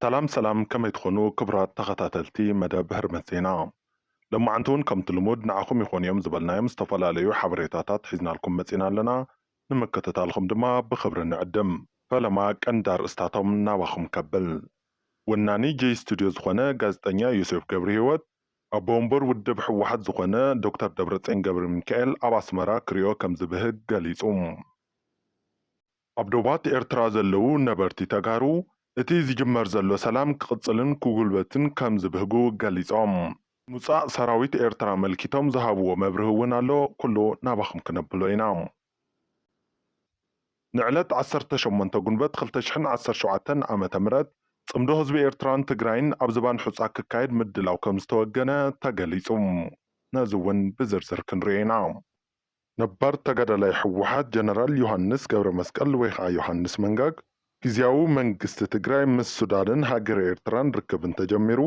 سلام كما يتخونو كبرات تغتاتلتي مدى بهرمت زينا لما عنتون كم تلمود نعاكم يخون يوم زبلنا يوم استفلا ليو حبريتاتات حزنا لكم متزينا لنا نمكتتالكم دما بخبر نعدم فلما كان دار استاتهم ناوخم كبل والناني جي استوديو زخونا غازتانيا يوسف قبريوت أبومبر ودب حوحد زخونا دكتور دبرتين قبر ميكائيل أباسمرا كريو كم زبهد قليزوم أبدوبات إرترا زلو نبرتي تغارو እቲ ዝጅመር ዘሎ ሰላም ክቕፅልን ክጉልበትን ከም ዝብህጉ ገሊፆም ሙፃእ ሰራዊት ኤርትራ መልኪቶም ዝሃብዎ መብርህ እውን ኣሎ ኩሉ ናባኹም ክነብሎ ኢና ንዕለት 18 ጉንበት 2017 ዓመተ ምህረት ጽምዶ ህዝቢ ኤርትራን ትግራይን ኣብ ዝባን ሕፃ ክካየድ ምድላው ከም ዝተወገነ ተገሊጹ ነዚ እውን ብዝርዝር ክንሪኦ ኢና ነባር ተጋዳላይ ሕወሓት ጀነራል ዮሃንስ ገብረ መስቀል ወይ ከዓ ዮሃንስ መንጋግ ጊዜያዊ መንግስቲ ትግራይ ምስ ሱዳንን ሃገር ኤርትራን ርክብ እንተጀሚሩ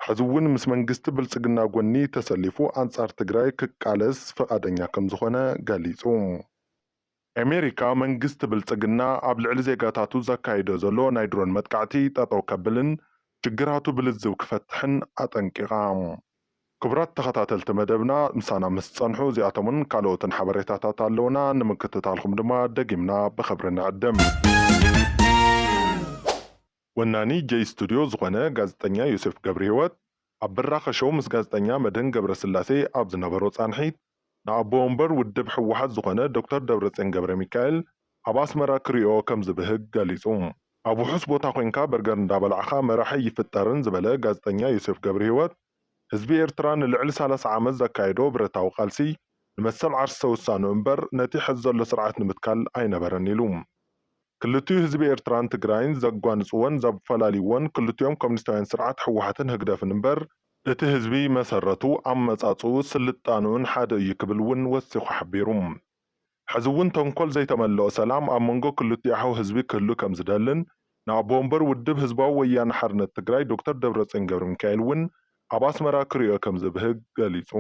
ሕዝውን ምስ መንግስቲ ብልጽግና ጎኒ ተሰሊፉ አንጻር ትግራይ ክቃለስ ፈቃደኛ ከም ዝኾነ ገሊጹ ኣሜሪካ መንግስቲ ብልጽግና ኣብ ልዕሊ ዜጋታቱ ዘካይዶ ዘሎ ናይ ድሮን መጥቃዕቲ ጠጠው ከብልን ችግራቱ ብልዝብ ክፈትሕን ኣጠንቂቓ ክቡራት ተኸታተልቲ መደብና ምሳና ምስ ጸንሑ እዚኣቶምን ካልኦትን ሓበሬታታት ኣለውና ንምክትታልኩም ድማ ደጊምና ብኸብሪ ንዕድም ወናኒ ጄይ ስቱዲዮ ዝኾነ ጋዜጠኛ ዮሴፍ ገብረ ህይወት ኣብ ብራኸ ሾው ምስ ጋዜጠኛ መድህን ገብረ ስላሴ ኣብ ዝነበሮ ጻንሒት ንኣቦ ወንበር ውድብ ሕወሓት ዝኾነ ዶክተር ደብረጽዮን ገብረ ሚካኤል ኣብ ኣስመራ ክሪኦ ከም ዝብህግ ገሊጹ ኣብ ውሑስ ቦታ ኮንካ በርገር እንዳበላዕኻ መራሒ ይፍጠርን ዝበለ ጋዜጠኛ ዮሴፍ ገብረ ህይወት ህዝቢ ኤርትራ ንልዕሊ 30 ዓመት ዘካይዶ ብረታዊ ቃልሲ ንመሰል ዓርሲ ተወሳኑ እምበር ነቲ ሕዚ ዘሎ ስርዓት ንምትካል ኣይነበረን ኢሉ ክልቲኡ ህዝቢ ኤርትራን ትግራይን ዘጓንጽወን ዘፈላልይወን ክልቲኦም ኮሙኒስታውያን ስርዓት ሕወሓትን ህግደፍን እምበር እቲ ህዝቢ መሰረቱ ኣመጻጽኡ ስልጣኑን ሓደ እዩ ክብል እውን ወሲኹ ሓቢሩ ሕዚ እውን ተንኮል ዘይተመልኦ ሰላም ኣብ መንጎ ክልቲኡ ኣሓው ህዝቢ ክህሉ ከም ዝደልን ንኣቦ ወንበር ውድብ ህዝባዊ ወያነ ሓርነት ትግራይ ዶክተር ደብረጽዮን ገብረ ሚካኤል እውን ኣብ ኣስመራ ክሪኦ ከም ዝብህግ ገሊጹ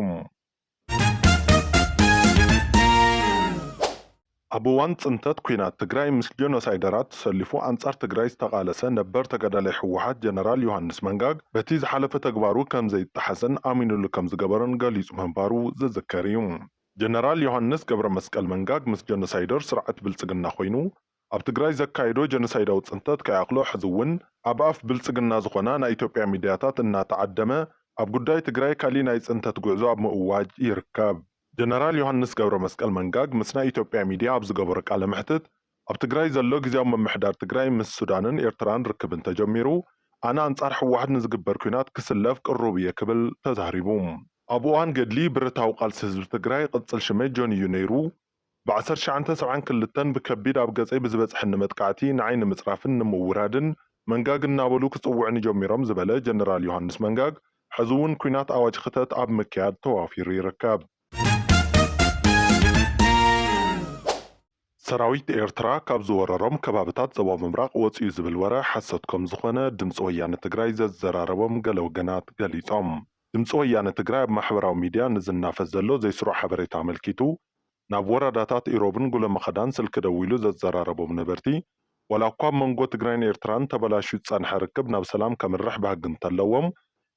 ኣብ እዋን ጽንተት ኩናት ትግራይ ምስ ጀኖሳይደራት ተሰሊፉ አንጻር ትግራይ ዝተቃለሰ ነበር ተጋዳላይ ሕወሓት ጀነራል ዮሃንስ መንጋግ በቲ ዝሓለፈ ተግባሩ ከም ዘይተሓሰን ኣሚኑሉ ከም ዝገበረን ገሊጹ ምንባሩ ዝዝከር እዩ ጀነራል ዮሃንስ ገብረ መስቀል መንጋግ ምስ ጀኖሳይደር ስርዓት ብልጽግና ኮይኑ ኣብ ትግራይ ዘካይዶ ጀኖሳይዳዊ ጽንተት ከያቕሎ ሕዚ እውን ኣብ ኣፍ ብልጽግና ዝኾና ናይ ኢትዮጵያ ሚድያታት እናተዓደመ ኣብ ጉዳይ ትግራይ ካሊእ ናይ ጽንተት ጉዕዞ ኣብ ምእዋጅ ይርከብ ጀነራል ዮሃንስ ገብረ መስቀል መንጋግ ምስ ናይ ኢትዮጵያ ሚድያ ኣብ ዝገበሮ ቃለ ምሕትት ኣብ ትግራይ ዘሎ ጊዜያዊ ምምሕዳር ትግራይ ምስ ሱዳንን ኤርትራን ርክብ እንተጀሚሩ ኣነ አንጻር ሕወሓት ንዝግበር ኩናት ክስለፍ ቅሩብ እየ ክብል ተዛሪቡ ኣብ እዋን ገድሊ ብረታዊ ቃልሲ ህዝቢ ትግራይ ቅጽል ሽመይ ጆን እዩ ነይሩ ብ1972 ብከቢድ ኣብ ገጸይ ብዝበጽሐኒ መጥቃዕቲ ንዓይኒ ምጽራፍን ንምውራድን መንጋግ እናበሉ ክጽውዕኒ ጀሚሮም ዝበለ ጀነራል ዮሃንስ መንጋግ ሕዚ እውን ኩናት ኣዋጅ ክተት ኣብ ምክያድ ተዋፊሩ ይርከብ ሰራዊት ኤርትራ ካብ ዝወረሮም ከባቢታት ዞባ ምብራቅ ወፂኡ ዝብል ወረ ሓሰት ከም ዝኾነ ድምፂ ወያነ ትግራይ ዘዘራረቦም ገለ ወገናት ገሊፆም ድምፂ ወያነ ትግራይ ኣብ ማሕበራዊ ሚድያ ንዝናፈስ ዘሎ ዘይስሩዕ ሓበሬታ ኣመልኪቱ ናብ ወረዳታት ኢሮብን ጉለመኸዳን ስልኪ ደው ኢሉ ዘዘራረቦም ነበርቲ ዋላ እኳ መንጎ ትግራይን ኤርትራን ተበላሽዩ ዝጸንሐ ርክብ ናብ ሰላም ከምርሕ ባህጊ እንተለዎም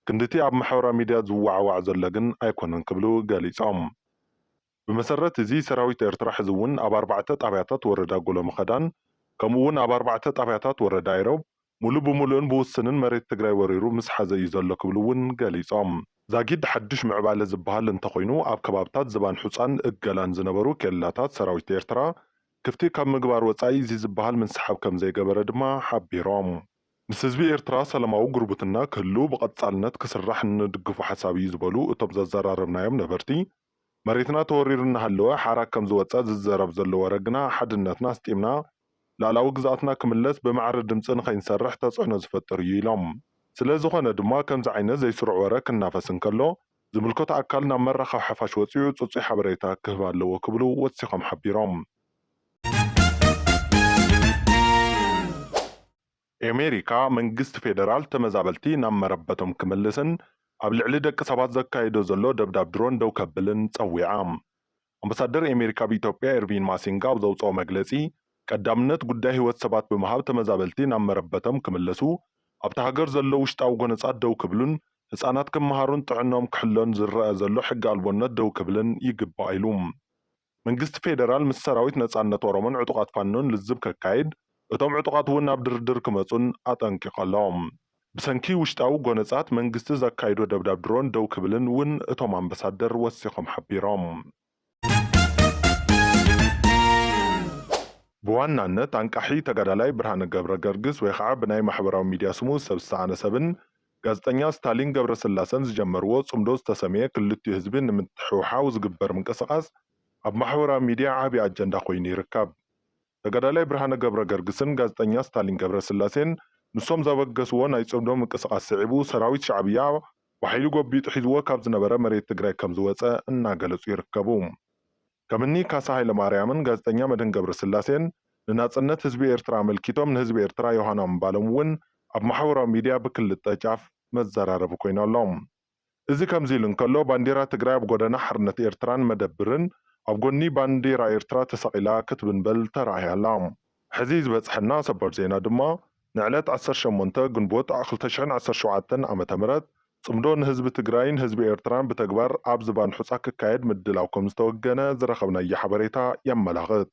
ክንድቲ ኣብ ማሕበራዊ ሚድያ ዝወዓዋዕ ዘሎ ግን ኣይኮነን ክብሉ ገሊፆም بمسرت زي سراويت إرترا حزون أب 4 طابعات وردا ጉለመኸዳን ከምኡውን ኣብ 4 طابعات وردا ኢሮብ ሙሉ ብሙሉን ብውስንን መሬት ትግራይ ወሪሩ ምስ ሓዘ እዩ ዘሎ ክብሉ እውን ገሊፆም ዛጊድ ሓድሽ ምዕባለ ዝበሃል እንተኮይኑ ኣብ ከባቢታት ዝባን ሕፃን እገላን ዝነበሩ ኬላታት ሰራዊት ኤርትራ ክፍቲ ካብ ምግባር ወፃኢ እዚ ዝበሃል ምንስሓብ ከም ዘይገበረ ድማ ሓቢሮም ምስ ህዝቢ ኤርትራ ሰላማዊ ጉርብትና ክህሉ ብቐጻልነት ክስራሕ ንድግፉ ሓሳብ እዩ ዝበሉ እቶም ዘዘራረብናዮም ነበርቲ መሬትና ተወሪርና ሃለወ ሓራክ ከም ዝወፃ ዝዘረብ ዘሎ ወረግና ሓድነትና ስጢምና ላዕላዊ ግዛኣትና ክምለስ ብማዕረ ድምፂ ንኸይንሰርሕ ተጽዕኖ ዝፈጥር እዩ ኢሎም ስለዝኾነ ድማ ከምዚ ዓይነት ዘይስሩዕ ወረ ክናፈስ እንከሎ ዝምልከቶ ኣካል ናብ መራኸቢ ሓፋሽ ወፂኡ ጽፁይ ሓበሬታ ክህብ ኣለዎ ክብሉ ወሲኾም ሓቢሮም ኣሜሪካ መንግስቲ ፌደራል ተመዛበልቲ ናብ መረበቶም ክምልስን ኣብ ልዕሊ ደቂ ሰባት ዘካይዶ ዘሎ ደብዳብ ድሮን ደው ከብልን ጸዊዓ ኣምባሳደር ኣሜሪካ በኢትዮጵያ ኤርቪን ማሲንጋ ኣብ ዘውፅኦ መግለጺ ቀዳምነት ጉዳይ ህይወት ሰባት ብምሃብ ተመዛበልቲ ናብ መረበቶም ክምለሱ ኣብቲ ሃገር ዘሎ ውሽጣዊ ጎነጻት ደው ክብሉን ህፃናት ክመሃሩን ጥዕኖም ክሕሎን ዝረአ ዘሎ ሕጊ ኣልቦነት ደው ክብልን ይግባእ ኢሉ መንግስቲ ፌደራል ምስ ሰራዊት ነጻነት ኦሮሞን ዕጡቃት ፋኖን ልዝብ ከካይድ እቶም ዕጡቃት እውን ናብ ድርድር ክመጹን ኣጠንቂቖሎም ብሰንኪ ውሽጣዊ ጎነጻት መንግስቲ ዘካይዶ ደብዳብ ድሮን ደው ክብልን እውን እቶም ኣምባሳደር ወሲኾም ሓቢሮም ብዋናነት አንቃሒ ተጋዳላይ ብርሃነ ገብረ ገርግስ ወይ ከዓ ብናይ ማሕበራዊ ሚድያ ስሙ ሰብ ዝተኣነሰብን ጋዜጠኛ ስታሊን ገብረስላሰን ዝጀመርዎ ጽምዶ ዝተሰመየ ክልቲኡ ህዝቢ ንምትሕውሓው ዝግበር ምንቅስቓስ ኣብ ማሕበራዊ ሚድያ ዓብይ ኣጀንዳ ኮይኑ ይርከብ። ተጋዳላይ ብርሃነ ገብረ ገርግስን ጋዜጠኛ ስታሊን ገብረስላሴን ንሶም ዘበገስዎ ናይ ጽምዶ ምንቅስቓስ ስዒቡ ሰራዊት ሻዕብያ ብሓይሊ ጎቢጡ ሒዝዎ ካብ ዝነበረ መሬት ትግራይ ከም ዝወፀ እናገለጹ ይርከቡ። ከምኒ ካሳ ሃይለማርያምን ጋዜጠኛ መድህን ገብረስላሴን ንናጽነት ህዝቢ ኤርትራ መልኪቶም ንህዝቢ ኤርትራ ዮሃና ምባሎም እውን ኣብ ማሕበራዊ ሚድያ ብክልተ ጫፍ መዘራረቡ ኮይኖሎም እዚ ከምዚ ኢሉ እንከሎ ባንዴራ ትግራይ ኣብ ጎደና ሓርነት ኤርትራን መደብርን ኣብ ጎኒ ባንዴራ ኤርትራ ተሰቂላ ክትብንበል ተራእያላ ሕዚ ዝበፅሐና ሰበር ዜና ድማ ንዕለት 18 ግንቦት 2017 ዓመተ ምህረት ጽምዶ ንህዝቢ ትግራይን ህዝቢ ኤርትራን ብተግባር ኣብ ዝባን ሑጻ ክካየድ ምድላው ከም ዝተወገነ ዝረኸብናዮ ሓበሬታ የመላኽት